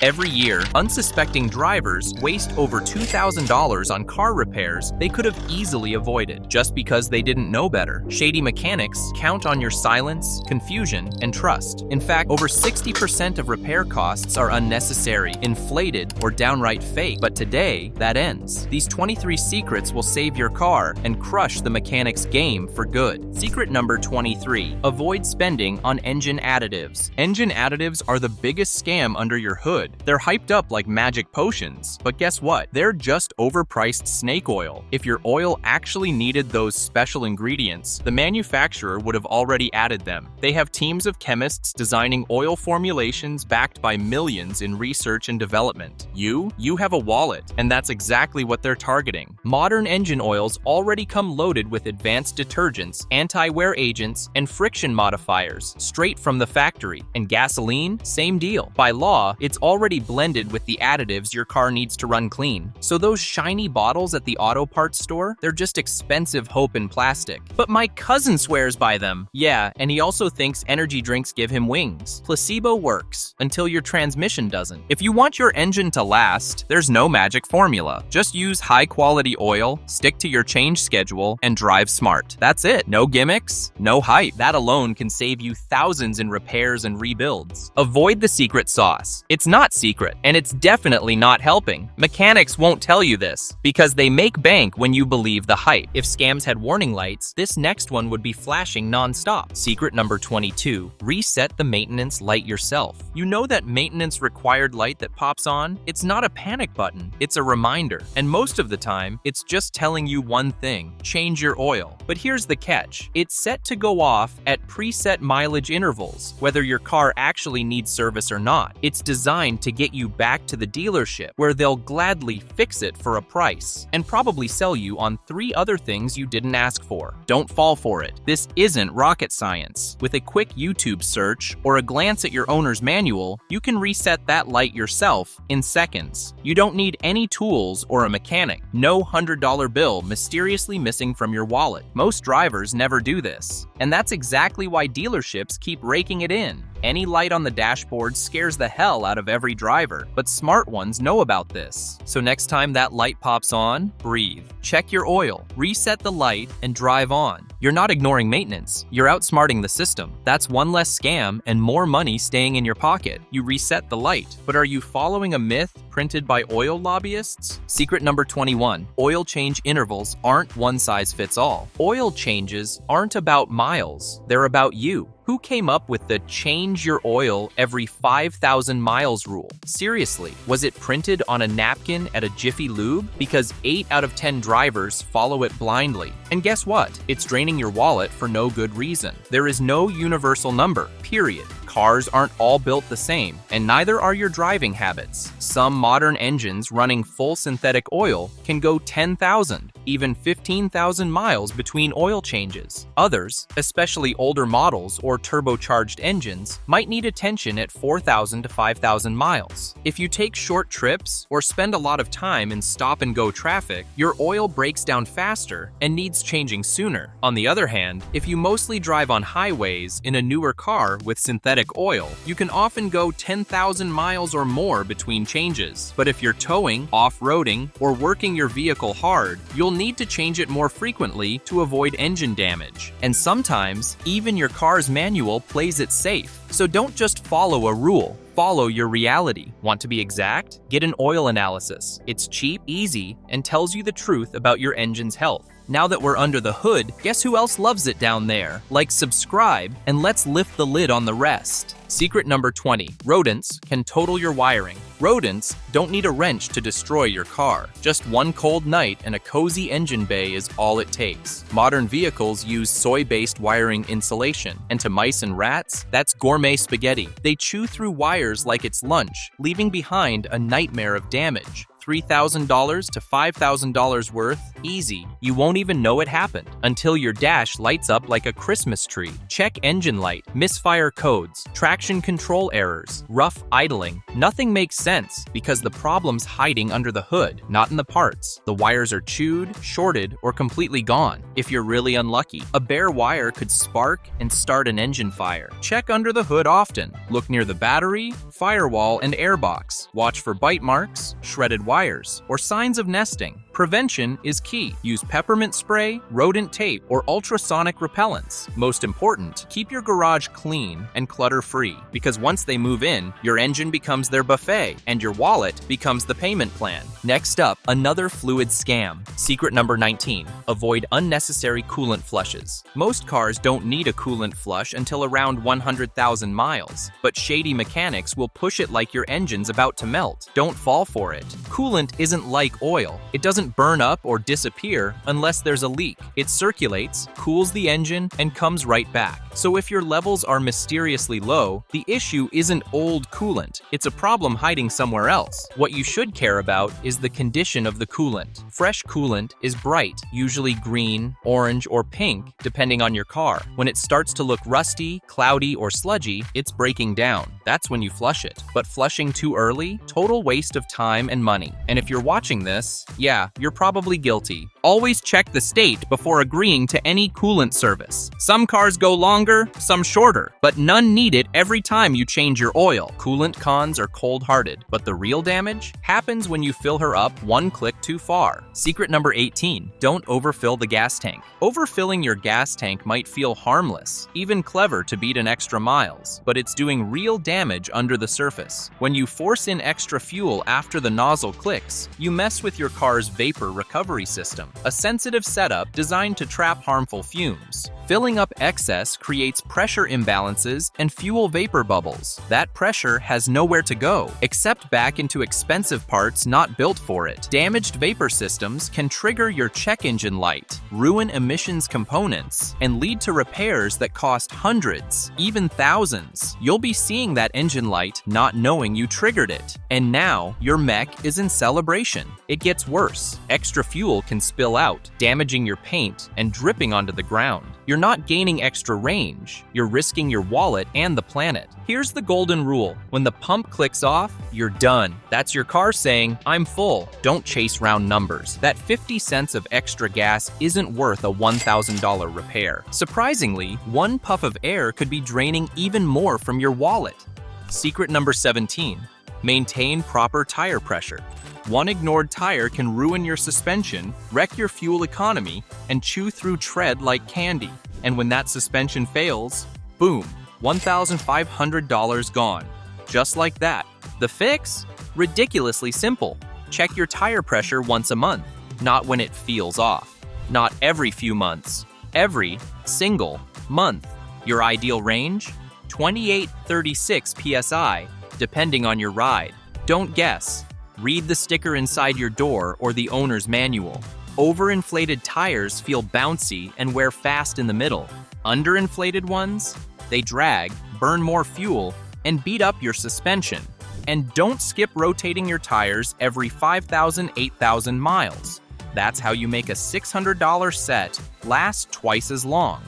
Every year, unsuspecting drivers waste over $2,000 on car repairs they could have easily avoided just because they didn't know better. Shady mechanics count on your silence, confusion, and trust. In fact, over 60% of repair costs are unnecessary, inflated, or downright fake. But today, that ends. These 23 secrets will save your car and crush the mechanic's game for good. Secret number 23. Avoid spending on engine additives. Engine additives are the biggest scam under your hood. They're hyped up like magic potions, but guess what? They're just overpriced snake oil. If your oil actually needed those special ingredients, the manufacturer would have already added them. They have teams of chemists designing oil formulations backed by millions in research and development. You have a wallet, and that's exactly what they're targeting. Modern engine oils already come loaded with advanced detergents, anti-wear agents, and friction modifiers straight from the factory. And gasoline, same deal. By law, it's already blended with the additives your car needs to run clean. So those shiny bottles at the auto parts store, they're just expensive hope in plastic. But my cousin swears by them. Yeah, and he also thinks energy drinks give him wings. Placebo works until your transmission doesn't. If you want your engine to last, there's no magic formula. Just use high-quality oil, stick to your change schedule, and drive smart. That's it. No gimmicks, no hype. That alone can save you thousands in repairs and rebuilds. Avoid the secret sauce. It's not secret, and it's definitely not helping. Mechanics won't tell you this because they make bank when you believe the hype. If scams had warning lights, this next one would be flashing non-stop. Secret number 22. Reset the maintenance light yourself. You know that maintenance required light that pops on? It's not a panic button, it's a reminder. And most of the time, it's just telling you one thing: change your oil. But here's the catch. It's set to go off at preset mileage intervals, whether your car actually needs service or not. It's designed to get you back to the dealership, where they'll gladly fix it for a price, and probably sell you on 3 other things you didn't ask for. Don't fall for it. This isn't rocket science. With a quick YouTube search or a glance at your owner's manual, you can reset that light yourself in seconds. You don't need any tools or a mechanic. No $100 bill mysteriously missing from your wallet. Most drivers never do this, and that's exactly why dealerships keep raking it in. Any light on the dashboard scares the hell out of every driver, but smart ones know about this. So next time that light pops on, breathe. Check your oil, reset the light, and drive on. You're not ignoring maintenance, you're outsmarting the system. That's one less scam and more money staying in your pocket. You reset the light. But are you following a myth printed by oil lobbyists? Secret number 21. Oil change intervals aren't one size fits all. Oil changes aren't about miles, they're about you. Who came up with the change your oil every 5,000 miles rule? Seriously, was it printed on a napkin at a Jiffy Lube? Because 8 out of 10 drivers follow it blindly. And guess what? It's draining your wallet for no good reason. There is no universal number, period. Cars aren't all built the same, and neither are your driving habits. Some modern engines running full synthetic oil can go 10,000, even 15,000 miles between oil changes. Others, especially older models or turbocharged engines, might need attention at 4,000 to 5,000 miles. If you take short trips or spend a lot of time in stop-and-go traffic, your oil breaks down faster and needs changing sooner. On the other hand, if you mostly drive on highways in a newer car with synthetic oil, you can often go 10,000 miles or more between changes. But if you're towing, off-roading, or working your vehicle hard, you'll need to change it more frequently to avoid engine damage. And sometimes, even your car's manual plays it safe. So don't just follow a rule. Follow your reality. Want to be exact? Get an oil analysis. It's cheap, easy, and tells you the truth about your engine's health. Now that we're under the hood, guess who else loves it down there? Like, subscribe, and let's lift the lid on the rest. Secret number 20. Rodents can total your wiring. Rodents don't need a wrench to destroy your car. Just one cold night and a cozy engine bay is all it takes. Modern vehicles use soy-based wiring insulation, and to mice and rats, that's gourmet spaghetti. They chew through wires like it's lunch, leaving behind a nightmare of damage. $3,000 to $5,000 worth, easy. You won't even know it happened until your dash lights up like a Christmas tree. Check engine light, misfire codes, traction control errors, rough idling. Nothing makes sense because the problem's hiding under the hood, not in the parts. The wires are chewed, shorted, or completely gone. If you're really unlucky, a bare wire could spark and start an engine fire. Check under the hood often. Look near the battery, firewall, and airbox. Watch for bite marks, shredded wires, or signs of nesting. Prevention is key. Use peppermint spray, rodent tape, or ultrasonic repellents. Most important, keep your garage clean and clutter-free, because once they move in, your engine becomes their buffet, and your wallet becomes the payment plan. Next up, another fluid scam. Secret number 19. Avoid unnecessary coolant flushes. Most cars don't need a coolant flush until around 100,000 miles, but Shady mechanics will push it like your engine's about to melt. Don't fall for it. Coolant isn't like oil. It doesn't burn up or disappear unless there's a leak. It circulates, cools the engine, and comes right back. So if your levels are mysteriously low, the issue isn't old coolant. It's a problem hiding somewhere else. What you should care about is the condition of the coolant. Fresh coolant is bright, usually green, orange, or pink, depending on your car. When it starts to look rusty, cloudy, or sludgy, it's breaking down. That's when you flush it. But flushing too early? Total waste of time and money. And if you're watching this, yeah, you're probably guilty. Always check the state before agreeing to any coolant service. Some cars go longer, some shorter, but none need it every time you change your oil. Coolant cons are cold-hearted, but the real damage happens when you fill her up one click too far. Secret number 18. Don't overfill the gas tank. Overfilling your gas tank might feel harmless, even clever to beat an extra miles, but it's doing real damage under the surface. When you force in extra fuel after the nozzle clicks, you mess with your car's vapor recovery system, a sensitive setup designed to trap harmful fumes. Filling up excess creates pressure imbalances and fuel vapor bubbles. That pressure has nowhere to go, except back into expensive parts not built for it. Damaged vapor systems can trigger your check engine light, ruin emissions components, and lead to repairs that cost hundreds, even thousands. You'll be seeing that engine light not knowing you triggered it. And now, your mech is in celebration. It gets worse. Extra fuel can spill out, damaging your paint and dripping onto the ground. You're not gaining extra range. You're risking your wallet and the planet. Here's the golden rule. When the pump clicks off, you're done. That's your car saying, I'm full. Don't chase round numbers. That 50 cents of extra gas isn't worth a $1,000 repair. Surprisingly, one puff of air could be draining even more from your wallet. Secret number 17. Maintain proper tire pressure. One ignored tire can ruin your suspension, wreck your fuel economy, and chew through tread like candy. And when that suspension fails, boom, $1,500 gone. Just like that. The fix? Ridiculously simple. Check your tire pressure once a month, not when it feels off. Not every few months. Every single month. Your ideal range? 28-36 psi, depending on your ride. Don't guess. Read the sticker inside your door or the owner's manual. Overinflated tires feel bouncy and wear fast in the middle. Underinflated ones? They drag, burn more fuel, and beat up your suspension. And don't skip rotating your tires every 5,000, 8,000 miles. That's how you make a $600 set last twice as long.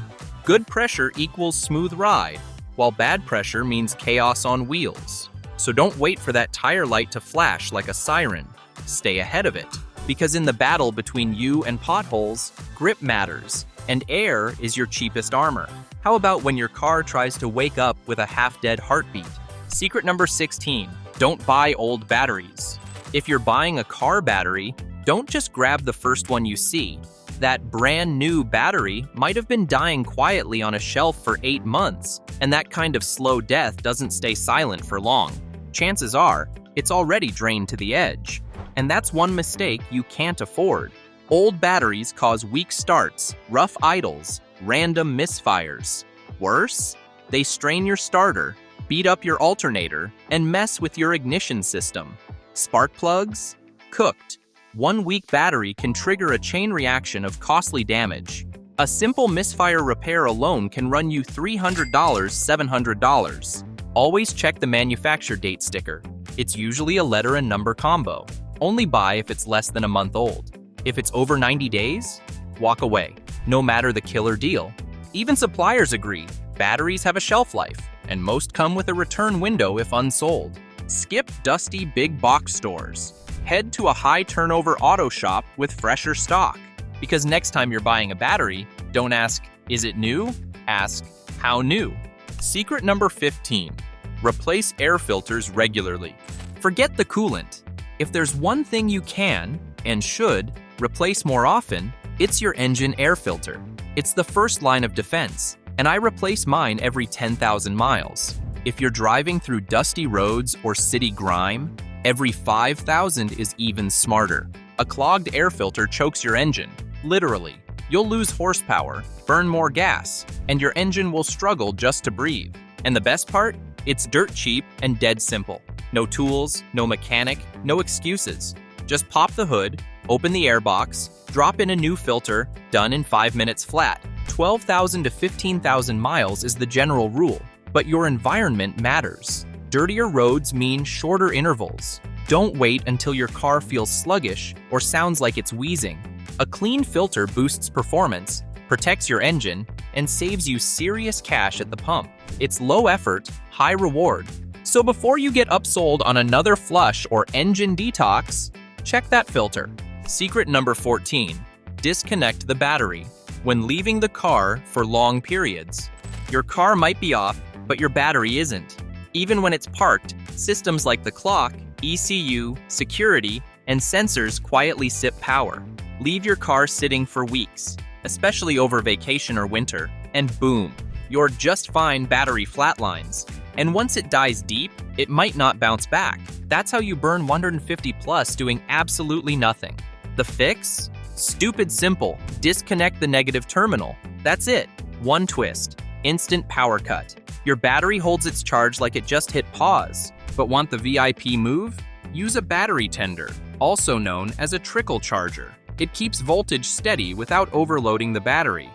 Good pressure equals smooth ride, while bad pressure means chaos on wheels. So don't wait for that tire light to flash like a siren. Stay ahead of it. Because in the battle between you and potholes, grip matters, and air is your cheapest armor. How about when your car tries to wake up with a half-dead heartbeat? Secret number 16. Don't buy old batteries. If you're buying a car battery, don't just grab the first one you see. That brand new battery might have been dying quietly on a shelf for 8 months, and that kind of slow death doesn't stay silent for long. Chances are, it's already drained to the edge. And that's one mistake you can't afford. Old batteries cause weak starts, rough idles, random misfires. Worse, they strain your starter, beat up your alternator, and mess with your ignition system. Spark plugs? Cooked. 1 weak battery can trigger a chain reaction of costly damage. A simple misfire repair alone can run you $300, $700. Always check the manufacture date sticker. It's usually a letter and number combo. Only buy if it's less than a month old. If it's over 90 days, walk away, no matter the killer deal. Even suppliers agree, batteries have a shelf life, and most come with a return window if unsold. Skip dusty big box stores. Head to a high turnover auto shop with fresher stock. Because next time you're buying a battery, don't ask, is it new? Ask, how new? Secret number 15. Replace air filters regularly. Forget the coolant. If there's one thing you can, and should, replace more often, it's your engine air filter. It's the first line of defense, and I replace mine every 10,000 miles. If you're driving through dusty roads or city grime, every 5,000 is even smarter. A clogged air filter chokes your engine, literally. You'll lose horsepower, burn more gas, and your engine will struggle just to breathe. And the best part? It's dirt cheap and dead simple. No tools, no mechanic, no excuses. Just pop the hood, open the airbox, drop in a new filter, done in 5 minutes flat. 12,000 to 15,000 miles is the general rule, but your environment matters. Dirtier roads mean shorter intervals. Don't wait until your car feels sluggish or sounds like it's wheezing. A clean filter boosts performance, protects your engine, and saves you serious cash at the pump. It's low effort, high reward. So before you get upsold on another flush or engine detox, check that filter. Secret number 14. Disconnect the battery when leaving the car for long periods. Your car might be off, but your battery isn't. Even when it's parked, systems like the clock, ECU, security, and sensors quietly sip power. Leave your car sitting for weeks, especially over vacation or winter, and boom, your just fine battery flatlines. And once it dies deep, it might not bounce back. That's how you burn 150 plus doing absolutely nothing. The fix? Stupid simple. Disconnect the negative terminal. That's it. One twist. Instant power cut. Your battery holds its charge like it just hit pause. But want the VIP move? Use a battery tender, also known as a trickle charger. It keeps voltage steady without overloading the battery.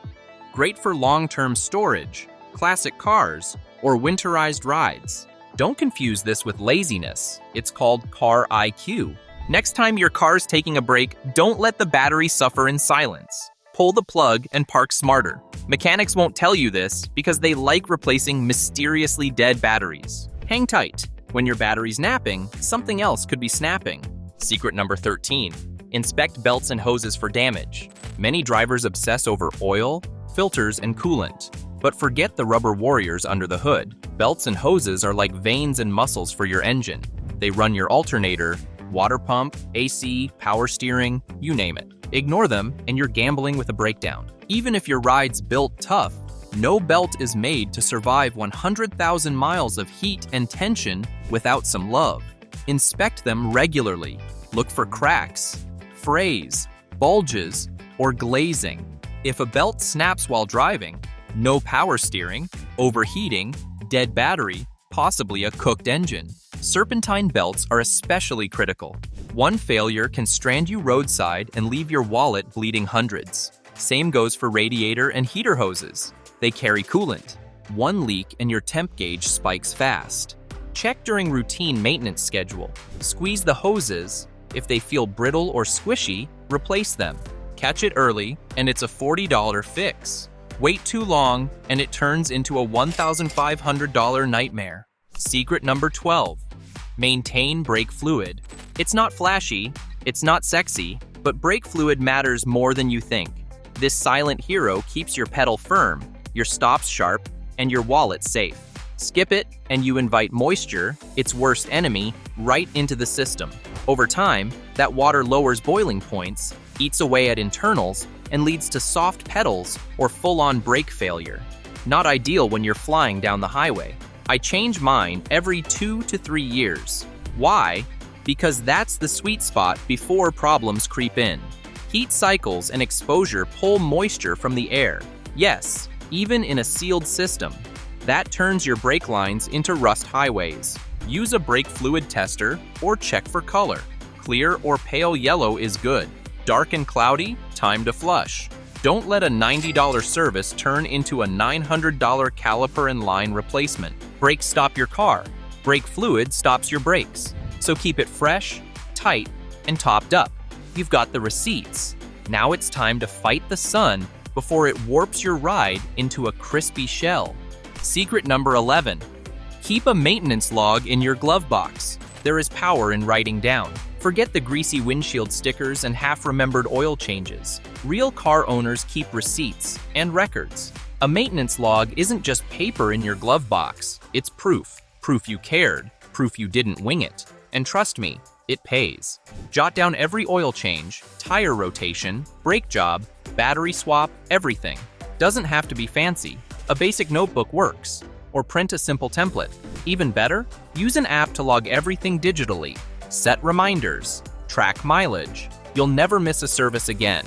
Great for long-term storage, classic cars, or winterized rides. Don't confuse this with laziness. It's called car IQ. Next time your car's taking a break, don't let the battery suffer in silence. Pull the plug and park smarter. Mechanics won't tell you this because they like replacing mysteriously dead batteries. Hang tight. When your battery's napping, something else could be snapping. Secret number 13. Inspect belts and hoses for damage. Many drivers obsess over oil, filters, and coolant, but forget the rubber warriors under the hood. Belts and hoses are like veins and muscles for your engine. They run your alternator, water pump, AC, power steering, you name it. Ignore them and you're gambling with a breakdown. Even if your ride's built tough, no belt is made to survive 100,000 miles of heat and tension without some love. Inspect them regularly. Look for cracks, frays, bulges, or glazing. If a belt snaps while driving, no power steering, overheating, dead battery, possibly a cooked engine. Serpentine belts are especially critical. One failure can strand you roadside and leave your wallet bleeding hundreds. Same goes for radiator and heater hoses. They carry coolant. One leak and your temp gauge spikes fast. Check during routine maintenance schedule. Squeeze the hoses. If they feel brittle or squishy, replace them. Catch it early, and it's a $40 fix. Wait too long, and it turns into a $1,500 nightmare. Secret number 12. Maintain brake fluid. It's not flashy, it's not sexy, but brake fluid matters more than you think. This silent hero keeps your pedal firm, your stops sharp, and your wallet safe. Skip it, and you invite moisture, its worst enemy, right into the system. Over time, that water lowers boiling points, eats away at internals, and leads to soft pedals or full-on brake failure. Not ideal when you're flying down the highway. I change mine every 2 to 3 years. Why? Because that's the sweet spot before problems creep in. Heat cycles and exposure pull moisture from the air. Yes, even in a sealed system. That turns your brake lines into rust highways. Use a brake fluid tester or check for color. Clear or pale yellow is good. Dark and cloudy, time to flush. Don't let a $90 service turn into a $900 caliper and line replacement. Brakes stop your car. Brake fluid stops your brakes. So keep it fresh, tight, and topped up. You've got the receipts. Now it's time to fight the sun before it warps your ride into a crispy shell. Secret number 11. Keep a maintenance log in your glove box. There is power in writing down. Forget the greasy windshield stickers and half-remembered oil changes. Real car owners keep receipts and records. A maintenance log isn't just paper in your glove box. It's proof. Proof you cared. Proof you didn't wing it. And trust me, it pays. Jot down every oil change, tire rotation, brake job, battery swap, everything. Doesn't have to be fancy. A basic notebook works. Or print a simple template. Even better, use an app to log everything digitally. Set reminders. Track mileage. You'll never miss a service again.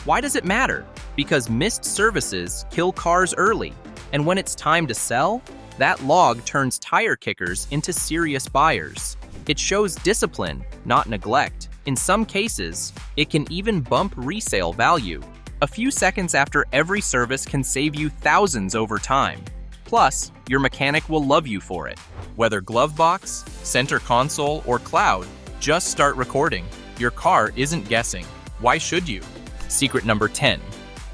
Why does it matter? Because missed services kill cars early. And when it's time to sell, that log turns tire kickers into serious buyers. It shows discipline, not neglect. In some cases, it can even bump resale value. A few seconds after every service can save you thousands over time. Plus, your mechanic will love you for it. Whether glove box, center console, or cloud, just start recording. Your car isn't guessing. Why should you? Secret number 10.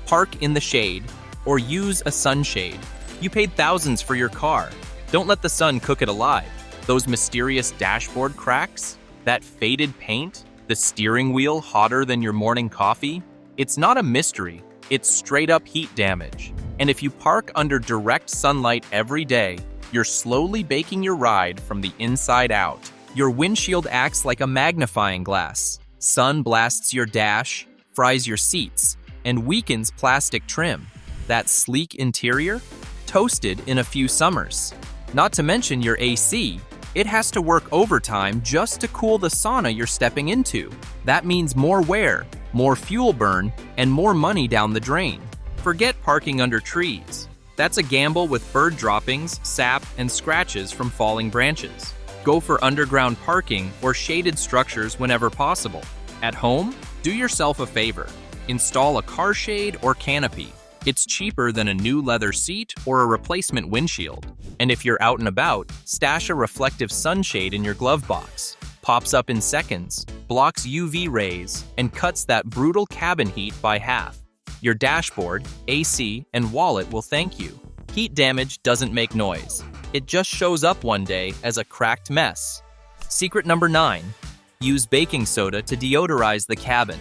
Park in the shade or use a sunshade. You paid thousands for your car. Don't let the sun cook it alive. Those mysterious dashboard cracks, that faded paint, the steering wheel hotter than your morning coffee. It's not a mystery. It's straight up heat damage. And if you park under direct sunlight every day, you're slowly baking your ride from the inside out. Your windshield acts like a magnifying glass. Sun blasts your dash, fries your seats, and weakens plastic trim. That sleek interior? Toasted in a few summers. Not to mention your AC. It has to work overtime just to cool the sauna you're stepping into. That means more wear, more fuel burn, and more money down the drain. Forget parking under trees. That's a gamble with bird droppings, sap, and scratches from falling branches. Go for underground parking or shaded structures whenever possible. At home, do yourself a favor. Install a car shade or canopy. It's cheaper than a new leather seat or a replacement windshield. And if you're out and about, stash a reflective sunshade in your glove box. Pops up in seconds, blocks UV rays, and cuts that brutal cabin heat by half. Your dashboard, AC, and wallet will thank you. Heat damage doesn't make noise. It just shows up one day as a cracked mess. Secret number 9. Use baking soda to deodorize the cabin.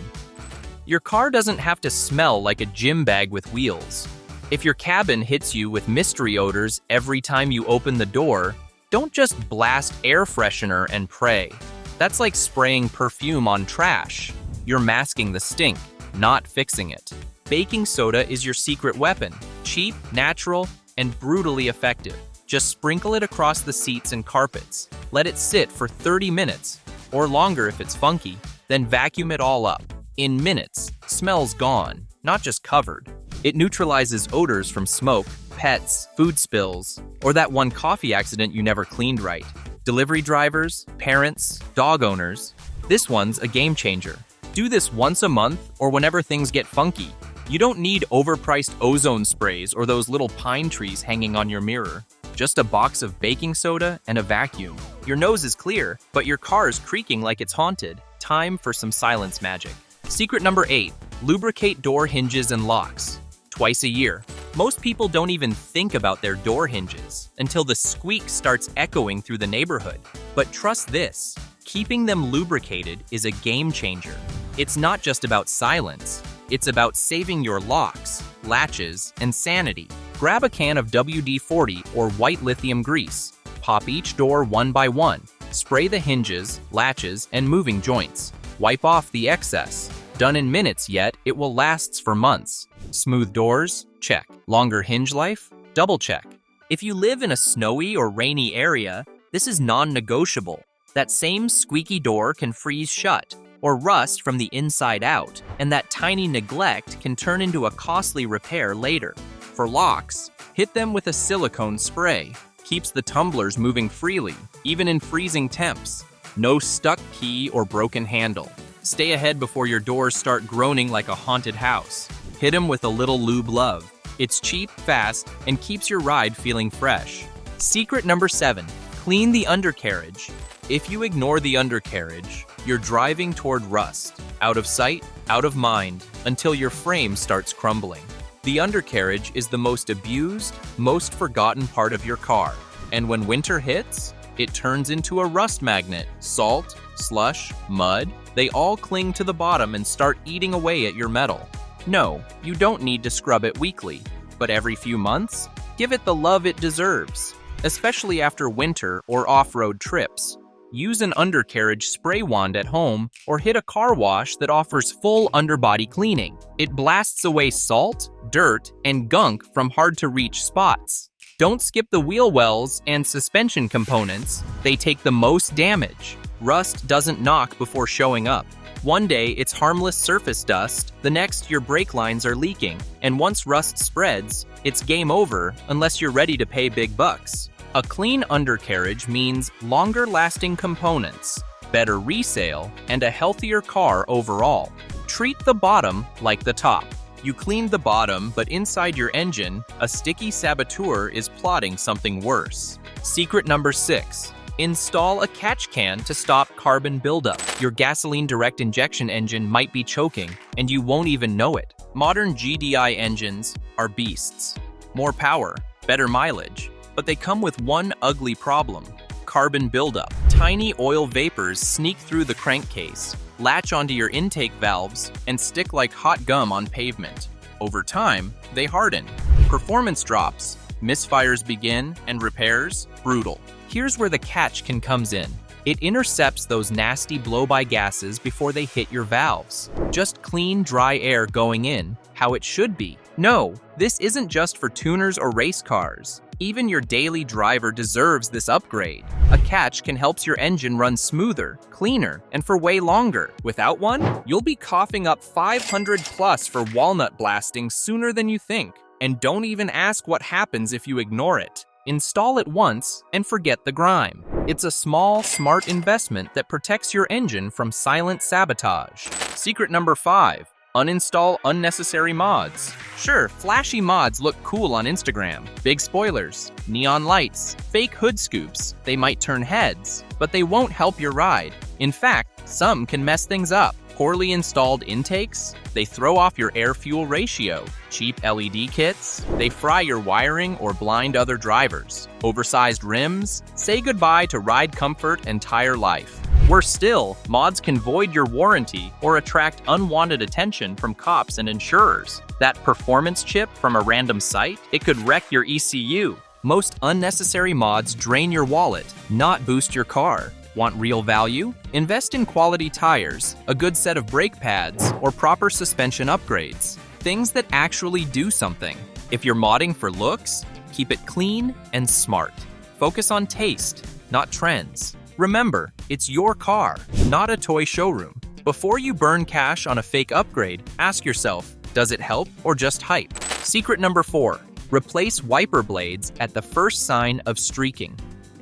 Your car doesn't have to smell like a gym bag with wheels. If your cabin hits you with mystery odors every time you open the door, don't just blast air freshener and pray. That's like spraying perfume on trash. You're masking the stink, not fixing it. Baking soda is your secret weapon. Cheap, natural, and brutally effective. Just sprinkle it across the seats and carpets. Let it sit for 30 minutes, or longer if it's funky, then vacuum it all up. In minutes, smell's gone, not just covered. It neutralizes odors from smoke, pets, food spills, or that one coffee accident you never cleaned right. Delivery drivers, parents, dog owners, this one's a game changer. Do this once a month or whenever things get funky. You don't need overpriced ozone sprays or those little pine trees hanging on your mirror. Just a box of baking soda and a vacuum. Your nose is clear, but your car's creaking like it's haunted. Time for some silence magic. Secret number 8. Lubricate door hinges and locks. Twice a year. Most people don't even think about their door hinges until the squeak starts echoing through the neighborhood. But trust this, keeping them lubricated is a game changer. It's not just about silence. It's about saving your locks, latches, and sanity. Grab a can of WD-40 or white lithium grease. Pop each door one by one. Spray the hinges, latches, and moving joints. Wipe off the excess. Done in minutes, yet it will last for months. Smooth doors? Check. Longer hinge life? Double check. If you live in a snowy or rainy area, this is non-negotiable. That same squeaky door can freeze shut or rust from the inside out, and that tiny neglect can turn into a costly repair later. For locks, hit them with a silicone spray. Keeps the tumblers moving freely, even in freezing temps. No stuck key or broken handle. Stay ahead before your doors start groaning like a haunted house. Hit them with a little lube love. It's cheap, fast, and keeps your ride feeling fresh. Secret number 7. Clean the undercarriage. If you ignore the undercarriage, you're driving toward rust, out of sight, out of mind, until your frame starts crumbling. The undercarriage is the most abused, most forgotten part of your car. And when winter hits, it turns into a rust magnet. Salt, slush, mud, they all cling to the bottom and start eating away at your metal. No, you don't need to scrub it weekly, but every few months, give it the love it deserves. Especially after winter or off-road trips. Use an undercarriage spray wand at home or hit a car wash that offers full underbody cleaning. It blasts away salt, dirt, and gunk from hard-to-reach spots. Don't skip the wheel wells and suspension components. They take the most damage. Rust doesn't knock before showing up. One day, it's harmless surface dust. The next, your brake lines are leaking. And once rust spreads, it's game over unless you're ready to pay big bucks. A clean undercarriage means longer-lasting components, better resale, and a healthier car overall. Treat the bottom like the top. You cleaned the bottom, but inside your engine, a sticky saboteur is plotting something worse. Secret number 6. Install a catch can to stop carbon buildup. Your gasoline direct injection engine might be choking, and you won't even know it. Modern GDI engines are beasts. More power, better mileage. But they come with one ugly problem: carbon buildup. Tiny oil vapors sneak through the crankcase, latch onto your intake valves, and stick like hot gum on pavement. Over time, they harden. Performance drops, misfires begin, and repairs, brutal. Here's where the catch can comes in. It intercepts those nasty blow-by gases before they hit your valves. Just clean, dry air going in, how it should be. No, this isn't just for tuners or race cars. Even your daily driver deserves this upgrade. A catch can help your engine run smoother, cleaner, and for way longer. Without one, you'll be coughing up 500 plus for walnut blasting sooner than you think. And don't even ask what happens if you ignore it. Install it once and forget the grime. It's a small, smart investment that protects your engine from silent sabotage. Secret number 5. Uninstall unnecessary mods. Sure, flashy mods look cool on Instagram. Big spoilers, neon lights, fake hood scoops. They might turn heads, but they won't help your ride. In fact, some can mess things up. Poorly installed intakes, they throw off your air-fuel ratio. Cheap LED kits, they fry your wiring or blind other drivers. Oversized rims, say goodbye to ride comfort and tire life. Worse still, mods can void your warranty or attract unwanted attention from cops and insurers. That performance chip from a random site, it could wreck your ECU. Most unnecessary mods drain your wallet, not boost your car. Want real value? Invest in quality tires, a good set of brake pads, or proper suspension upgrades. Things that actually do something. If you're modding for looks, keep it clean and smart. Focus on taste, not trends. Remember, it's your car, not a toy showroom. Before you burn cash on a fake upgrade, ask yourself, does it help or just hype? Secret number 4. Replace wiper blades at the first sign of streaking.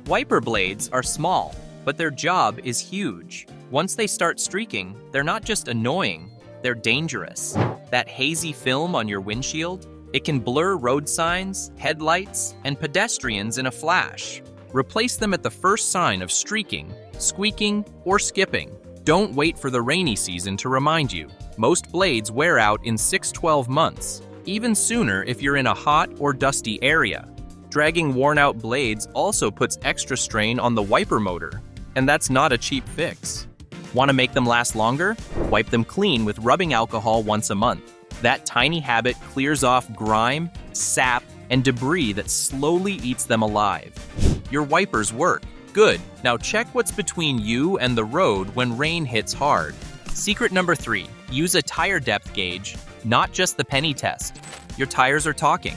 Wiper blades are small, but their job is huge. Once they start streaking, they're not just annoying, they're dangerous. That hazy film on your windshield, it can blur road signs, headlights, and pedestrians in a flash. Replace them at the first sign of streaking, squeaking, or skipping. Don't wait for the rainy season to remind you. Most blades wear out in 6-12 months, even sooner if you're in a hot or dusty area. Dragging worn-out blades also puts extra strain on the wiper motor, and that's not a cheap fix. Want to make them last longer? Wipe them clean with rubbing alcohol once a month. That tiny habit clears off grime, sap, and debris that slowly eats them alive. Your wipers work. Good. Now check what's between you and the road when rain hits hard. Secret number 3. Use a tire depth gauge, not just the penny test. Your tires are talking.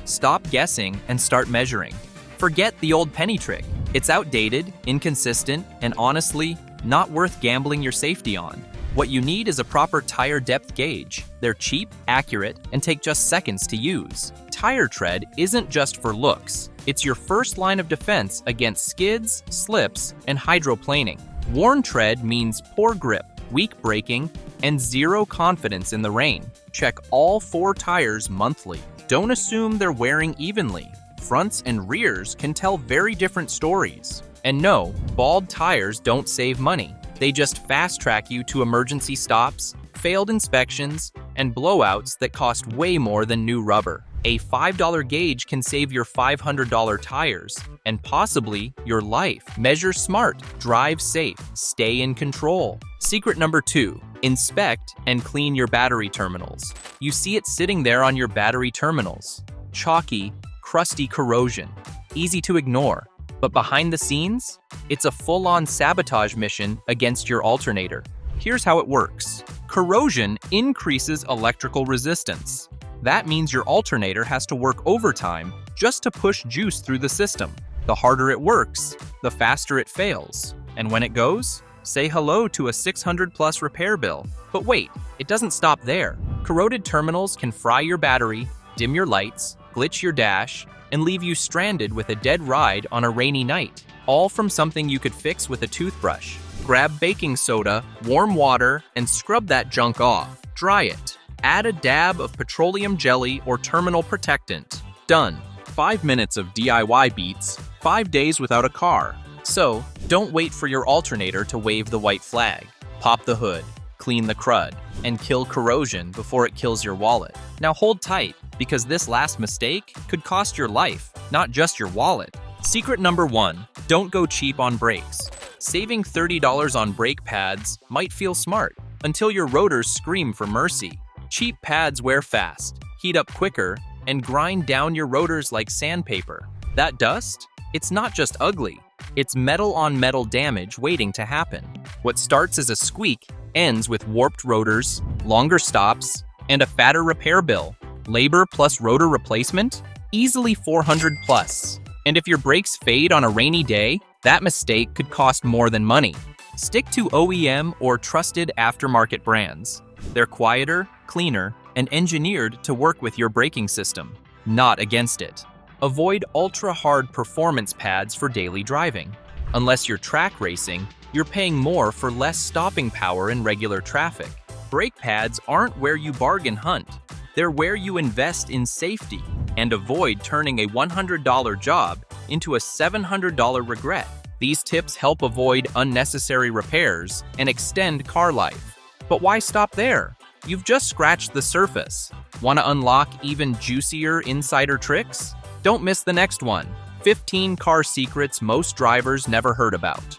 Stop guessing and start measuring. Forget the old penny trick. It's outdated, inconsistent, and honestly, not worth gambling your safety on. What you need is a proper tire depth gauge. They're cheap, accurate, and take just seconds to use. Tire tread isn't just for looks. It's your first line of defense against skids, slips, and hydroplaning. Worn tread means poor grip, weak braking, and zero confidence in the rain. Check all 4 tires monthly. Don't assume they're wearing evenly. Fronts and rears can tell very different stories. And no, bald tires don't save money. They just fast-track you to emergency stops, failed inspections, and blowouts that cost way more than new rubber. A $5 gauge can save your $500 tires, and possibly your life. Measure smart, drive safe, stay in control. Secret number 2, inspect and clean your battery terminals. You see it sitting there on your battery terminals. Chalky, crusty corrosion. Easy to ignore. But behind the scenes, it's a full-on sabotage mission against your alternator. Here's how it works. Corrosion increases electrical resistance. That means your alternator has to work overtime just to push juice through the system. The harder it works, the faster it fails. And when it goes, say hello to a $600+ repair bill. But wait, it doesn't stop there. Corroded terminals can fry your battery, dim your lights, glitch your dash, and leave you stranded with a dead ride on a rainy night. All from something you could fix with a toothbrush. Grab baking soda, warm water, and scrub that junk off. Dry it. Add a dab of petroleum jelly or terminal protectant. Done. 5 minutes of DIY beats, 5 days without a car. So, don't wait for your alternator to wave the white flag. Pop the hood, clean the crud, and kill corrosion before it kills your wallet. Now hold tight, because this last mistake could cost your life, not just your wallet. Secret number 1, don't go cheap on brakes. Saving $30 on brake pads might feel smart, until your rotors scream for mercy. Cheap pads wear fast, heat up quicker, and grind down your rotors like sandpaper. That dust? It's not just ugly, it's metal-on-metal damage waiting to happen. What starts as a squeak ends with warped rotors, longer stops, and a fatter repair bill. Labor plus rotor replacement? Easily $400+. And if your brakes fade on a rainy day, that mistake could cost more than money. Stick to OEM or trusted aftermarket brands. They're quieter, cleaner, and engineered to work with your braking system, not against it. Avoid ultra-hard performance pads for daily driving. Unless you're track racing, you're paying more for less stopping power in regular traffic. Brake pads aren't where you bargain hunt. They're where you invest in safety and avoid turning a $100 job into a $700 regret. These tips help avoid unnecessary repairs and extend car life. But why stop there? You've just scratched the surface. Want to unlock even juicier insider tricks? Don't miss the next one. 15 car secrets most drivers never heard about.